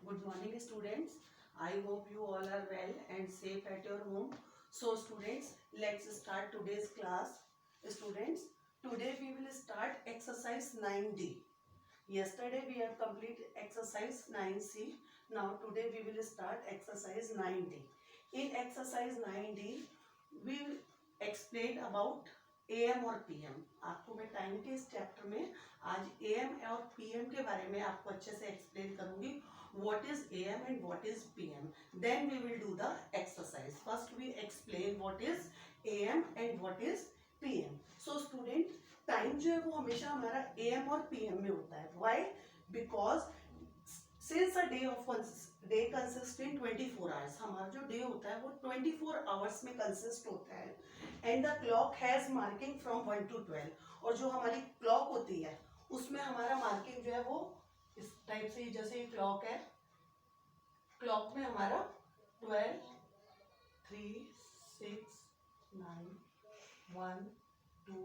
Good morning, students. I hope you all are well and safe at your home. So, students, let's start today's class. Students, today we will start exercise 9D. Yesterday we have completed exercise 9C. Now today we will start exercise 9D. In exercise 9D, we will explain about AM और PM. आपको मैं time के इस chapter में आज AM और PM के बारे में आपको अच्छे से एक्सप्लेन करूंगी. What is AM and what is PM? Then we will do the exercise. First we explain what is AM and what is PM. So student, time जो है वो हमेशा हमारा AM और PM में होता है. Why? Because since a day consists in 24 hours, हमारा जो डे होता है वो 24 आवर्स में कंसिस्ट होता है. And the clock has marking from 1 to 12. और जो हमारी क्लॉक होती है उसमें हमारा मार्किंग जो है वो इस टाइप से, जैसे क्लॉक है, क्लॉक में हमारा 12, 3, 6, 9, 1, 2,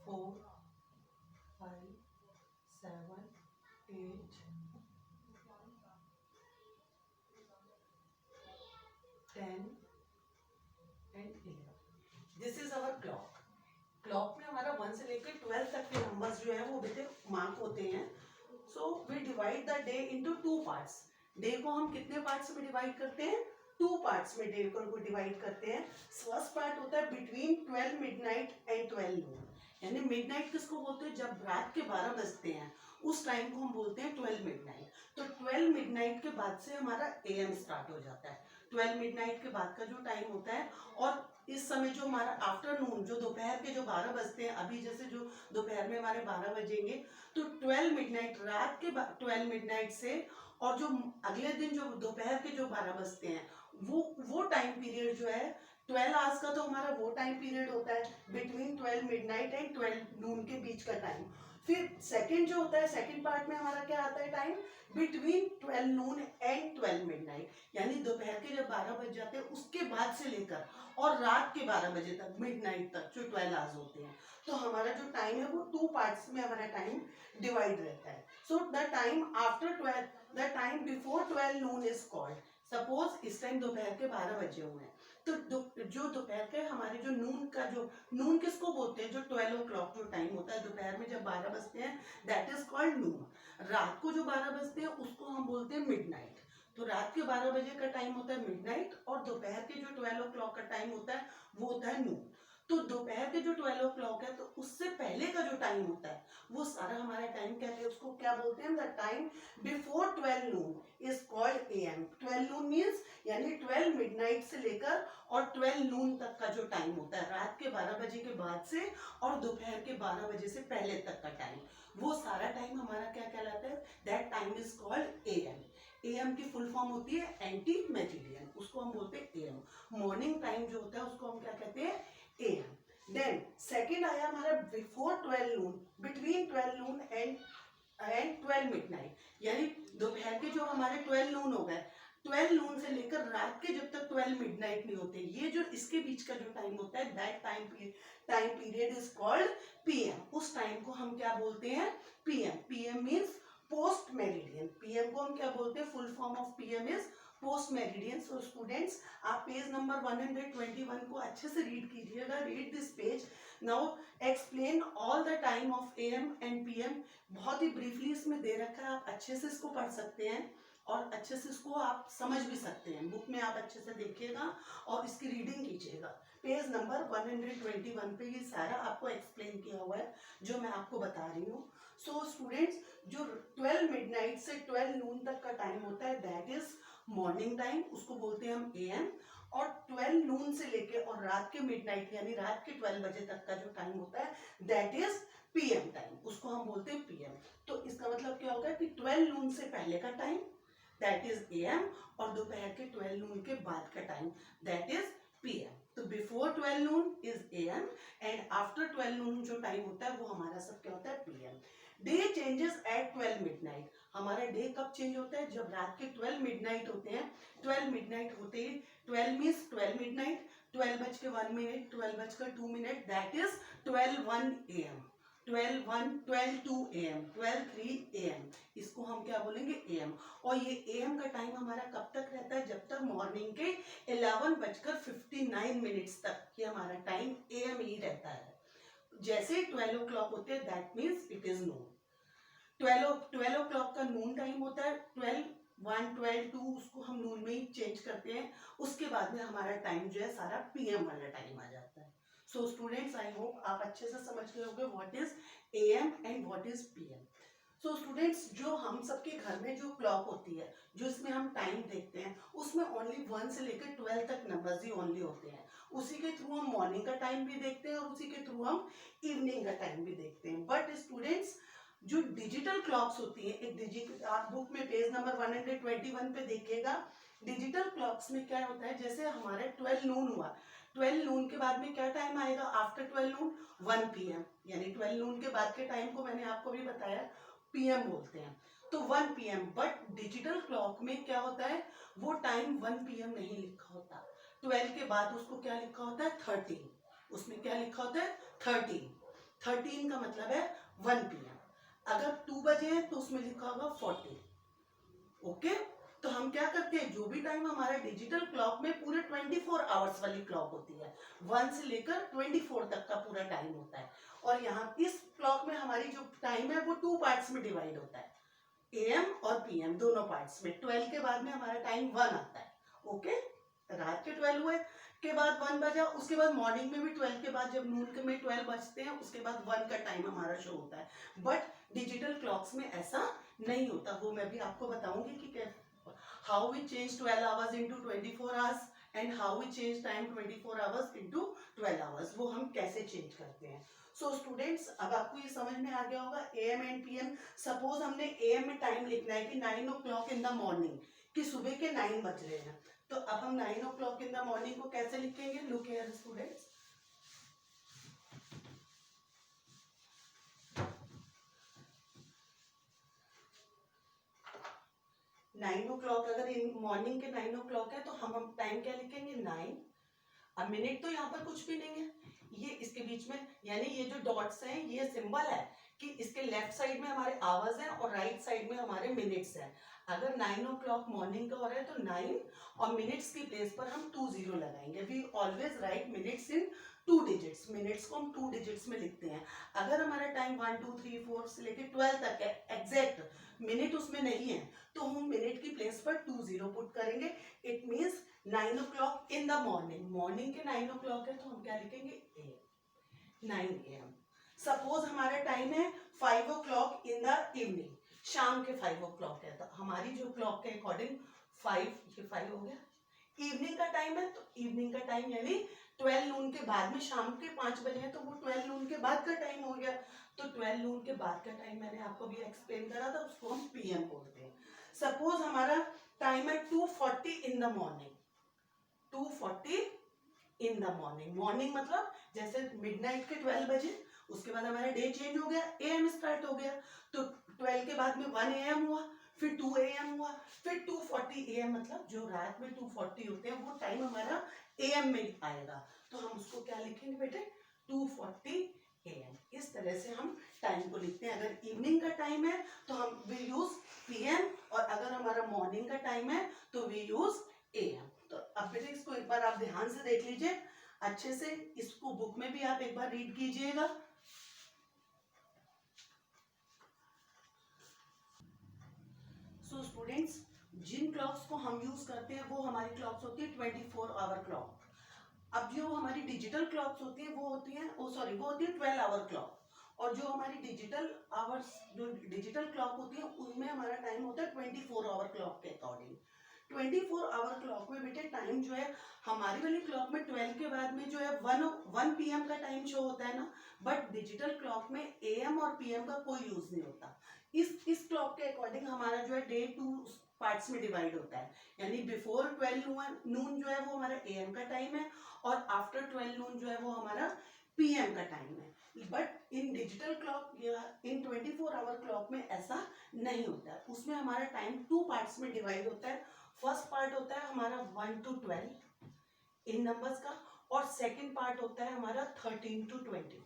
4, 5, 7, 8, 10 and 11. This is our clock. Clock में हमारा 1 से लेकर 12 तक के नंबर्स जो है वो बेटे मार्क होते हैं. So we divide the day into 2 parts. Day को हम कितने पार्ट्स में डिवाइड करते हैं? 2 पार्ट्स में डे को डिवाइड करते हैं. फर्स्ट पार्ट होता है बिटवीन 12 मिडनाइट एंड 12 नून. यानी मिडनाइट किसको बोलते हैं? जब रात के 12 बजते हैं उस टाइम को हम बोलते हैं 12 मिडनाइट. तो 12 मिडनाइट के बाद से हमारा AM स्टार्ट हो जाता है. 12 मिडनाइट के बाद का जो टाइम होता है, और इस समय जो हमारा आफ्टरनून, जो दोपहर के जो 12 बजते हैं, अभी जैसे जो दोपहर में हमारे 12 बजेंगे, तो 12 मिडनाइट, रात के 12 मिडनाइट से, और जो अगले दिन जो दोपहर के जो 12 बजते हैं वो टाइम पीरियड जो है 12 आवर्स का, तो हमारा वो टाइम पीरियड होता है बिटवीन 12 मिडनाइट एंड 12 नून के बीच का टाइम. फिर सेकंड जो होता है, सेकंड पार्ट में हमारा क्या आता है time? Between 12 Noon and 12 midnight. यानी दोपहर के जब 12 बज जाते हैं उसके बाद से लेकर और रात के 12 बजे तक, मिडनाइट तक, जो 12 आवर्स होते हैं, तो हमारा जो टाइम है वो 2 पार्ट्स में हमारा टाइम डिवाइड रहता है. So the time after 12, the time before 12 Noon is called. Suppose इस टाइम दोपहर के 12 बजे हुए हैं, तो जो दोपहर के हमारे जो नून का, जो नून किसको बोलते हैं? जो 12 o'clock जो टाइम होता है दोपहर में जब 12 बजते हैं, दैट इज कॉल्ड नून. रात को जो 12 बजते हैं उसको हम बोलते हैं मिडनाइट. तो रात के 12 बजे का टाइम होता है मिडनाइट, और दोपहर के जो 12 o'clock का टाइम होता है वो होता है नून. तो दोपहर के जो 12 o'clock है, तो उससे पहले का जो टाइम होता है वो सारा हमारा टाइम कहते हैं, उसको क्या बोलते हैं? The time before 12 Noon is called AM. 12 Noon means यानी 12 मिडनाइट से लेकर और 12 नून तक का जो टाइम होता है, रात के 12 बजे के बाद से और दोपहर के 12 बजे से पहले तक का टाइम, वो सारा टाइम हमारा क्या कहलाता है? That time is called AM. AM की फुल फॉर्म होती है एंटी मेरिडियन, उसको हम बोलते हैं AM. मॉर्निंग टाइम जो होता है उसको हम क्या कहते हैं? AM. देन सेकंड आया हमारा before 12 Noon, between 12 Noon and 12 midnight. यानी दोपहर के जो हमारे 12 नून हो गए, 12 नून से लेकर रात के जब तक 12 मिडनाइट नहीं होते, ये जो इसके बीच का जो टाइम होता है, that time period is called PM. उस टाइम को हम क्या बोलते हैं? PM. PM means post meridian. PM को हम क्या बोलते हैं? Full form of PM is post meridian. So students, आप पेज नंबर 121 को अच्छे से रीड कीजिएगा. Read this page. Now explain all the time of AM and PM. बहुत ही ब्रीफली इसमें दे रखा है, आप अच्छे से इसको पढ़ सकते हैं और अच्छे से इसको आप समझ भी सकते हैं. बुक में आप अच्छे से देखिएगा और इसकी रीडिंग कीजिएगा. पेज नंबर 121 पे ये सारा आपको एक्सप्लेन किया हुआ है जो मैं आपको बता रही हूँ. सो स्टूडेंट्स, जो 12 मिडनाइट से 12 नून तक का टाइम होता है दैट इज मॉर्निंग टाइम, उसको बोलते हैं हम AM. और 12 नून से लेके और रात के मिडनाइट यानी रात के 12 बजे तक का जो टाइम होता है दैट इज PM टाइम, उसको हम बोलते हैं PM. तो इसका मतलब क्या होगा कि 12 नून से पहले का टाइम दैट इज AM, और दोपहर के 12 नून के बाद का टाइम दैट इज PM. तो before 12 Noon is AM and after 12 नून जो टाइम होता है वो हमारा सब क्या होता है? PM. Day changes at 12 midnight. हमारा डे कब चेंज होता है? जब रात के 12 मिडनाइट होते हैं. 12 मिडनाइट होते ही 12 मीन्स 12 मिडनाइट, 12 बज के 1 मिनट, 12 बजकर 2 minute, that is 12:01 AM. 12:1, 12:2 AM, 12:3 AM, इसको हम क्या बोलेंगे AM। और ये AM का टाइम हमारा कब तक रहता है, जब तक मॉर्निंग के 11:59 तक, ये हमारा टाइम AM ही रहता है। जैसे 12 o'clock होते हैं, that means it is Noon. 12 o'clock का नून टाइम होता है, 12:1, 12:2 उसको हम नून में ही चेंज करते हैं। उसके बाद में हमारा टाइम जो है सारा PM वाला टाइम आ जाता है। सो स्टूडेंट्स, आई होप आप अच्छे से समझ गए होंगे what is AM and what is PM। So students, जो हम सबके घर में जो क्लॉक होती है, जो इसमें हम टाइम देखते हैं, उसमें ओनली 1 से लेकर 12 तक नंबर्स ही ओनली होते हैं। उसी के थ्रू हम मॉर्निंग का टाइम भी देखते हैं और उसी के थ्रू हम इवनिंग का टाइम भी देखते हैं। बट स्टूडेंट्स, जो डिजिटल क्लॉक्स होती है, एक डिजिटल, आप बुक में पेज नंबर 121 पे देखिएगा, डिजिटल क्लॉक्स में क्या होता है, जैसे हमारे 12 नून हुआ, 12 नून के बाद में क्या टाइम आएगा, आफ्टर 12 नून 1 PM, यानी 12 नून के बाद के टाइम को मैंने आपको भी बताया PM बोलते हैं, तो 1 PM। बट डिजिटल क्लॉक में क्या होता है, वो टाइम 1 PM नहीं लिखा होता, 12 के बाद उसको क्या लिखा होता है, 13, उसमें क्या लिखा होता है, 13 का मतलब है 1 PM। अगर 2 बजे हैं तो उसमें लिखा होगा 40। ओके, तो हम क्या करते हैं, जो भी टाइम हमारा डिजिटल क्लॉक में पूरे 24 आवर्स वाली क्लॉक होती है, 1 से लेकर 24 तक का पूरा टाइम होता है। और यहाँ इस क्लॉक में हमारी जो टाइम है वो 2 पार्ट्स में डिवाइड होता है, AM और PM दोनों पार्ट्स में। 12 के बाद में हमारा टाइम 1 आता है। ओके, रात के 12 हुए के बाद 1 बजा, उसके बाद मॉर्निंग में भी 12 के बाद, जब नून में 12 बजते हैं, उसके बाद 1 का टाइम हमारा शो होता है। बट डिजिटल क्लॉक्स में ऐसा नहीं होता, वो मैं भी आपको बताऊंगी कि how we change 12 hours into 24 hours and how we change time 24 hours into 12 hours, वो हम कैसे चेंज करते हैं। सो स्टूडेंट्स, अब आपको ये समझ में आ गया होगा AM एंड PM। सपोज हमने AM में टाइम लिखना है कि 9 o'clock इन द मॉर्निंग, कि सुबह के 9 बज रहे हैं, तो अब हम 9 o'clock इन द मॉर्निंग को कैसे लिखेंगे, लुक हियर स्टूडेंट्स। 9 o'clock, अगर इन मॉर्निंग के 9 o'clock है तो हम टाइम क्या लिखेंगे, 9। अब मिनट तो यहाँ पर कुछ भी नहीं है, ये इसके बीच में, यानी ये जो डॉट्स हैं ये सिंबल है कि इसके लेफ्ट साइड में हमारे आवर्स हैं और राइट साइड में हमारे मिनट्स हैं। अगर 9 o'clock मॉर्निंग का हो रहा है तो 9 और मिनट्स की प्लेस पर हम 20 लगाएंगे। We always write minutes in 2 digits, minutes को हम 2 डिजिट्स में लिखते हैं। अगर हमारा टाइम 1 2 3 4 से लेकर 12 तक है, एग्जैक्ट मिनट उसमें नहीं है, तो हम मिनट की प्लेस पर 20 पुट करेंगे। It means 9 o'clock in the morning, morning के 9 o'clock है तो हम क्या लिखेंगे, 9 AM। सपोज हमारा टाइम है 5 o'clock इन द इवनिंग, शाम के 5 o'clock है, तो हमारी जो क्लॉक के अकॉर्डिंग 5, ये 5 हो गया। इवनिंग का टाइम है तो इवनिंग का टाइम यानी 12 नून के बाद में, शाम के 5 बजे है तो वो 12 नून के बाद का टाइम हो गया। तो 12 नून के बाद का टाइम मैंने आपको भी एक्सप्लेन करा था, उसको हम PM बोलते हैं। सपोज हमारा टाइम है 2:40 in the morning, 2:40 in the morning, morning मतलब जैसे मिडनाइट के 12 बजे, उसके बाद हमारा डे चेंज हो गया, AM स्टार्ट हो गया, तो 12 के बाद में 1 AM हुआ, फिर 2 AM हुआ, फिर 2:40 AM, मतलब जो रात में 2:40 होते हैं वो टाइम हमारा AM में आएगा, तो हम उसको क्या लिखेंगे बेटे, 2:40 AM। इस तरह से हम टाइम को लिखते हैं। अगर इवनिंग का टाइम है तो हम वी यूज PM, और अगर हमारा मॉर्निंग का टाइम है तो वी यूज AM। तो अब बेटे इसको एक बार आप ध्यान से देख लीजिए अच्छे से, इसको बुक में भी आप एक बार रीड कीजिएगा। सो स्टूडेंट्स, जिन क्लॉक्स को हम यूज करते हैं वो हमारी क्लॉक्स होती है 24 आवर क्लॉक। अब जो हमारी डिजिटल क्लॉक्स होती है वो होती है, वो होती है 12 आवर क्लॉक। और जो हमारी डिजिटल आवर्स, जो डिजिटल क्लॉक होती है उनमें हमारा टाइम होता है 24 आवर क्लॉक के अकॉर्डिंग। 24 आवर क्लॉक में बेटे टाइम जो है, हमारी वाली क्लॉक में 12 के बाद में जो है 1 PM का टाइम शो होता है ना, बट डिजिटल क्लॉक में AM और PM का कोई यूज नहीं होता। इस क्लॉक के अकॉर्डिंग हमारा जो है डे 2 पार्ट्स में डिवाइड होता है, यानी बिफोर 12 नून जो है वो हमारा AM का टाइम है, और आफ्टर 12 नून जो है वो हमारा PM का टाइम है। बट इन डिजिटल क्लॉक या इन 24 आवर क्लॉक में ऐसा नहीं होता है, उसमें हमारा टाइम 2 पार्ट्स में डिवाइड होता है। फर्स्ट पार्ट होता है हमारा 1 to 12 इन नंबर्स का, और सेकंड पार्ट होता है हमारा 13 to 24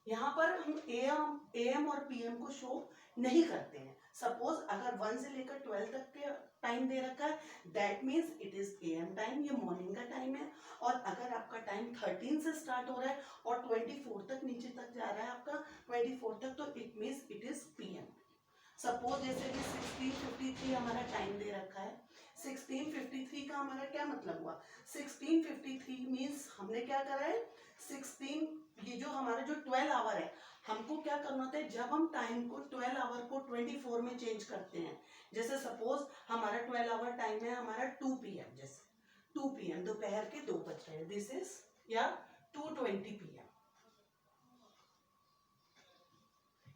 यहाँ पर हम एएम और पीएम को शो नहीं करते हैं। सपोज अगर 1 से लेकर 12 तक के टाइम दे रखा है, that means it is am time, ये मॉर्निंग का टाइम है। और अगर आपका टाइम 13 से स्टार्ट हो रहा है और 24 तक नीचे तक जा रहा है आपका 24 तक, तो it means it is PM. Suppose जैसे कि 16:53 हमारा टाइम दे रखा है। 16:53 का हमारा क्या मतलब हुआ? 16:53 मीन्स हमने क्या करा है, 16, ये जो हमारा जो 12 आवर है, हमको क्या करना होता है, जब हम टाइम को 12 आवर को 24 में चेंज करते हैं, जैसे सपोज हमारा 12 आवर टाइम है हमारा 2 PM, जैसे 2 PM दोपहर के 2 बज रहे हैं, दिस इज, या 2:20 PM,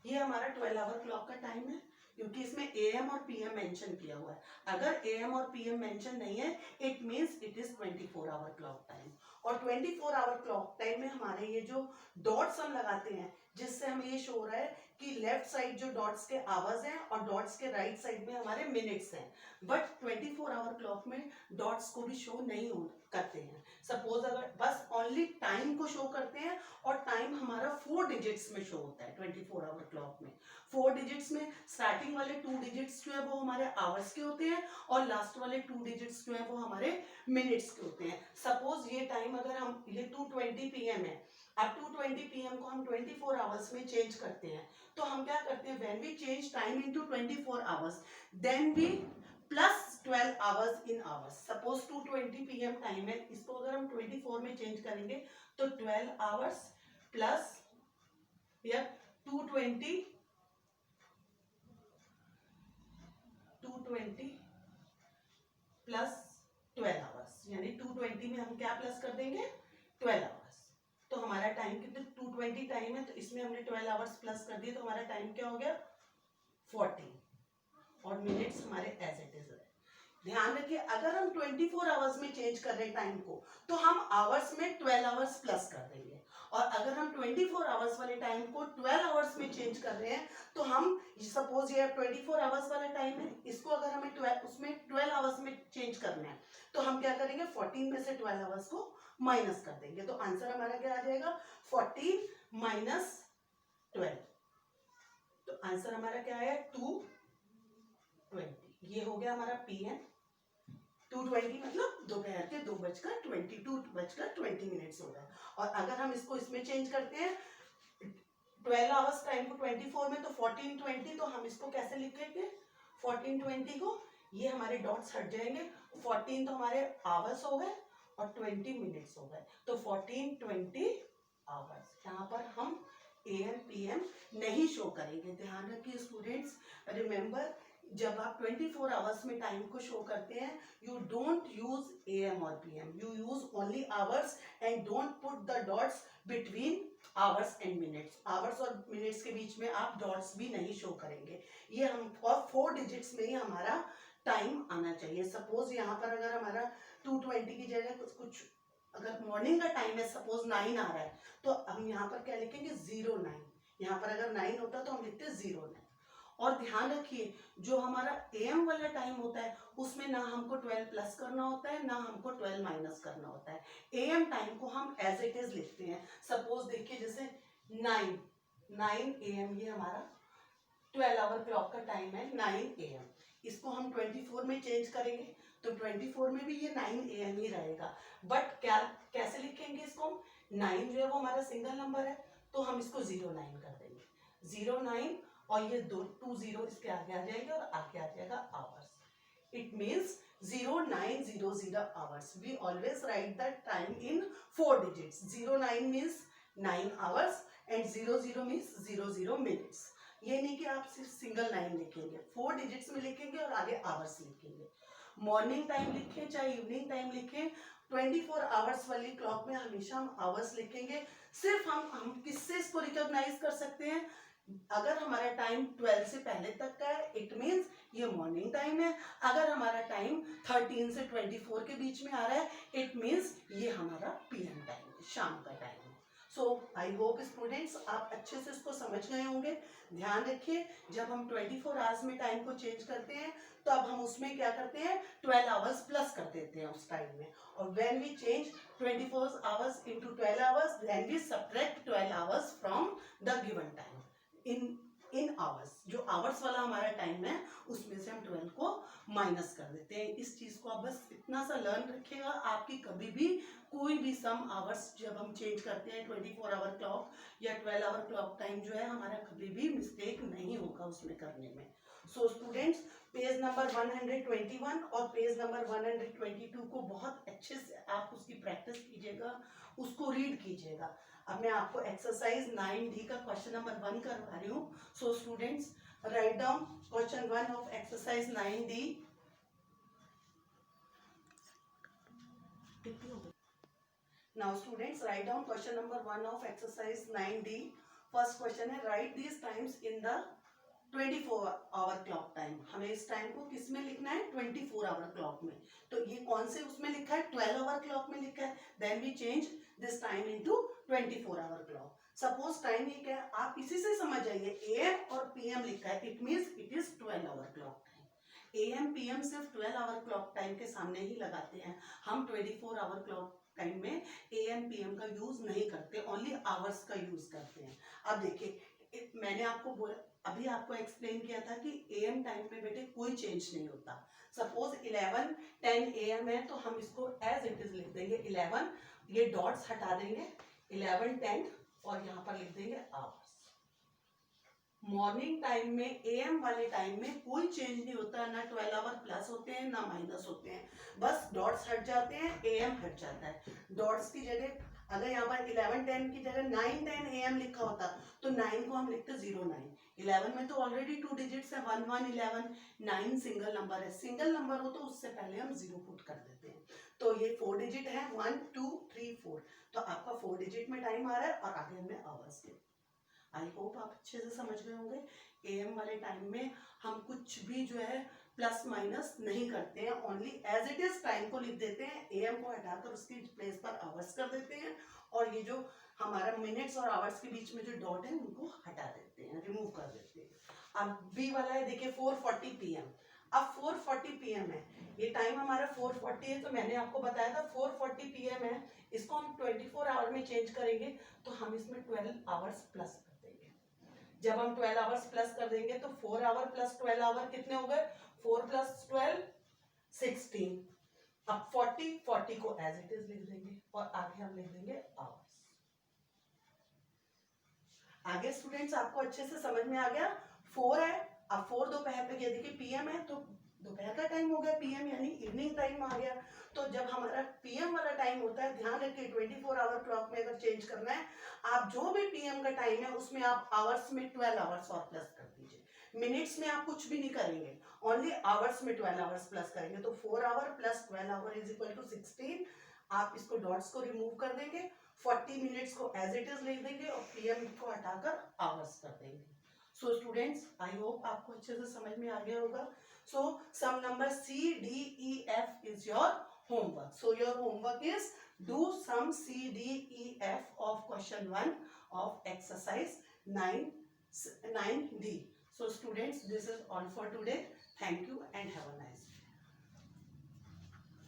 ये हमारा 12 आवर क्लॉक का टाइम है, क्योंकि इसमें एएम और पीएम मेंशन किया हुआ है। अगर एएम और पीएम मेंशन नहीं है, it means it is 24 hour clock time. और 24 आवर क्लॉक टाइम में हमारे ये जो डॉट्स हम लगाते हैं, जिससे हमें ये शो हो रहा है कि लेफ्ट साइड जो डॉट्स के आवर्स हैं और डॉट्स के राइट साइड में हमारे मिनट्स हैं। बट 24 आवर क्लॉक में डॉट्स को भी शो नहीं करते हैं। सपोज अगर बस ओनली टाइम को शो करते हैं, और टाइम हमारा 4 डिजिट्स में शो होता है 24 आवर क्लॉक में। 4 डिजिट्स में स्टार्टिंग वाले 2 डिजिट्स जो है वो हमारे आवर्स के होते हैं, और लास्ट वाले 2 डिजिट्स जो है वो हमारे मिनट्स के होते हैं। सपोज ये टाइम अगर हम, ये 2:20 PM है, अब 2:20 PM को हम 24 आवर्स में चेंज करते हैं, तो हम क्या करते हैं, when we change time into 24 hours, then we plus 12 hours in hours. Suppose 2:20 PM time है, इसको अगर हम 24 में चेंज करेंगे तो 12 आवर्स प्लस या 220 प्लस 12 आवर्स, यानी 220 में हम क्या प्लस कर देंगे, 12 आवर्स। तो हमारा टाइम कितने, 220 टाइम है, तो इसमें हमने 12 आवर्स प्लस कर दिए, तो हमारा टाइम क्या हो गया, 40, और मिनट्स हमारे एज इट इज है। ध्यान रखिए, अगर हम 24 आवर्स में चेंज कर रहे हैं टाइम को, तो हम आवर्स में 12 आवर्स प्लस कर देंगे, और अगर हम 24 आवर्स वाले टाइम को 12 आवर्स में चेंज कर रहे हैं, तो हम सपोज ये 24 आवर्स वाला टाइम है, इसको अगर हमें 12 आवर्स में चेंज करना है, तो हम क्या करेंगे, 14 में से 12 आवर्स को माइनस कर देंगे, तो आंसर हमारा क्या आ जाएगा, 14 माइनस 12, तो आंसर हमारा क्या है, 2:20। ये हो गया हमारा PM। 2:20 मतलब दोपहर के 2:20 हो रहा है। और अगर हम इसको इसमें चेंज करते हैं 12 आवर्स टाइम को 24 में, तो 14:20, तो हम इसको कैसे लिखेंगे, 14:20 को, ये हमारे डॉट्स हट जाएंगे, 14 तो हमारे आवर्स हो गए और 20 मिनट्स हो गए, तो 14:20 आवर्स। यहाँ पर हम AM PM नहीं शो करेंगे। ध्यान रखिए स्टूडेंट्स, रिमेंबर, जब आप 24 आवर्स में टाइम को शो करते हैं, यू डोंट यूज AM और PM, you use only hours, and don't put the dots between hours and minutes. Hours और मिनट्स के बीच में आप डॉट्स भी नहीं शो करेंगे। ये हम 4 डिजिट्स में ही हमारा टाइम आना चाहिए। सपोज यहाँ पर अगर हमारा 2:20 की जगह कुछ अगर मॉर्निंग का टाइम है, सपोज 9 आ रहा है, तो हम यहाँ पर क्या लिखेंगे, 09। यहाँ पर अगर 9 होता तो हम लिखते 09। और ध्यान रखिए, जो हमारा AM वाला टाइम होता है, उसमें ना हमको 12 प्लस करना होता है, ना हमको 12 माइनस करना होता है। AM टाइम को हम एज इट इज लिखते हैं। सपोज देखिए, जैसे 9 AM, ये हमारा 12 आवर क्लॉक का टाइम है, 9 AM। इसको हम 24 में चेंज करेंगे, तो 24 में भी ये 9 AM ही रहेगा। बट क्या, कैसे लिखेंगे इसको, 9 जो है वो हमारा सिंगल नंबर है, तो हम इसको 09 कर देंगे, 09, और ये 20 इसके आगे आ जाएगा, और आगे आ जाएगा hours. It means 0900 hours. We always write the time in 4 digits. 09 means 9 hours and 00 means 00 minutes. ये नहीं कि आप सिर्फ सिंगल 9 लिखेंगे, 4 डिजिट्स में लिखेंगे और आगे आवर्स लिखेंगे। मॉर्निंग टाइम लिखें चाहे इवनिंग टाइम लिखें, 24 आवर्स वाली क्लॉक में हमेशा हम आवर्स लिखेंगे। सिर्फ हम किससे इसको रिकॉग्नाइज कर सकते हैं, अगर हमारा टाइम 12 से पहले तक का है, इट मीन्स ये मॉर्निंग टाइम है। अगर हमारा टाइम 13 से 24 के बीच में आ रहा है, इट मीन्स ये हमारा PM टाइम है, शाम का टाइम है। सो आई होप स्टूडेंट्स आप अच्छे से इसको समझ गए होंगे। ध्यान रखिए, जब हम 24 आवर्स में टाइम को चेंज करते हैं, तो अब हम उसमें क्या करते हैं 12 आवर्स प्लस कर देते हैं उस टाइम में, और when we change 24 hours into 12 hours then we subtract 12 hours from the given time in hours. जो आवर्स वाला हमारा टाइम है उसमें से हम 12 को माइनस कर देते हैं। इस चीज को आप बस इतना सा लर्न रखिएगा, आपकी कभी भी कोई भी सम आवर्स जब हम चेंज करते हैं 24 आवर क्लॉक या 12 आवर क्लॉक टाइम जो है हमारा कभी भी मिस्टेक नहीं होगा उसमें करने में। सो स्टूडेंट्स पेज नंबर 121 और पेज नंबर 122 को बहुत अच्छे से आप उसकी प्रैक्टिस कीजिएगा, उसको रीड कीजिएगा। अब मैं आपको एक्सरसाइज 9D का क्वेश्चन नंबर 1 करवा रही हूँ। So students write down question 1 of exercise 9D। Now students write down question number 1 of exercise 9D. First question है write these times in the 24 hour clock time. हमें इस time को किस में लिखना है 24 आवर क्लॉक में। तो ये कौन से उसमें लिखा है 12 आवर क्लॉक में लिखा है। Then we change this time into 24 hour clock. Suppose time ये क्या है आप इसी से समझ जाइए, AM और PM लिखा है, it means it is 12 our clock time. AM PM सिर्फ 12 आवर क्लॉक टाइम के सामने ही लगाते हैं, हम 24 आवर क्लॉक टाइम में AM PM का यूज नहीं करते, ओनली आवर्स का यूज करते हैं। अब देखिए मैंने आपको बोला अभी आपको एक्सप्लेन किया था कि AM टाइम में बेटे कोई चेंज नहीं होता। सपोज 11:10 AM है तो हम इसको एज इट इज लिख देंगे 11, ये डॉट्स हटा देंगे 11:10 और यहाँ पर लिख देंगे आवर्स। मॉर्निंग टाइम में AM वाले टाइम में कोई चेंज नहीं होता, ना 12 आवर प्लस होते हैं ना माइनस होते हैं, बस डॉट्स हट जाते हैं, AM हट जाता है। डॉट्स की जगह अगर यहाँ पर 11:10 की जगह 9:10 AM लिखा होता तो 9 को हम लिखते 09। 11 में तो ऑलरेडी 2 डिजिट्स है 1 1 11, 9 सिंगल नंबर है, सिंगल नंबर हो तो उससे पहले हम 0 पुट कर देते हैं। तो ये 4 डिजिट है 1 2 3 4, तो आपका 4 डिजिट में टाइम आ रहा है और आगे हमने आवर्स के। आई होप आप अच्छे से समझ गए होंगे। AM वाले टाइम में हम कुछ भी जो है प्लस माइनस नहीं करते हैं, only as it is time को लिख देते हैं, AM को हटाकर उसकी प्लेस पर आवर्स कर देते हैं और ये जो हमारा मिनट्स और आवर्स के बीच में जो डॉट है उनको हटा देते हैं, रिमूव कर देते हैं। अब B वाला है देखिए 4:40 PM। अब 4:40 PM है, ये टाइम हमारा 4:40 है, तो मैंने आपको बताया था 4:40 PM है, इसको हम 24 आवर में चेंज करेंगे तो हम इसमें 12 आवर्स प्लस कर देंगे। जब हम 12 आवर्स प्लस कर देंगे तो 4 आवर प्लस 12 आवर कितने हो गए 4 + 12 16। अब 40 को एज इट इज लिख देंगे और आगे हम लिख देंगे आवर्स। आगे स्टूडेंट्स आपको अच्छे से समझ में आ गया। 4 है, अब 4 दोपहर पे गया, देखिए PM है तो दोपहर का टाइम हो गया, PM यानी इवनिंग टाइम आ गया। तो जब हमारा PM वाला टाइम होता है, ध्यान रखिए 24 आवर क्लॉक में अगर चेंज करना है, आप जो भी PM का टाइम है उसमें आप आवर्स में 12 आवर्स और प्लस कर दीजिए। मिनट्स में आप कुछ भी नहीं करेंगे, ओनली आवर्स में 12 आवर्स प्लस करेंगे। तो 4 hour plus 12 hour is equal to 16। आप इसको डॉट्स को रिमूव कर देंगे, 40 मिनट्स को एज इट इज लिख देंगे और PM को हटाकर आवर्स कर देंगे। सो स्टूडेंट्स आई होप आपको अच्छे से समझ में आ गया होगा। सो सम number C D E F is your homework. So your homework is do sum C D E F of question 1 of exercise 9D. So students, this is all for today. Thank you and have a nice day.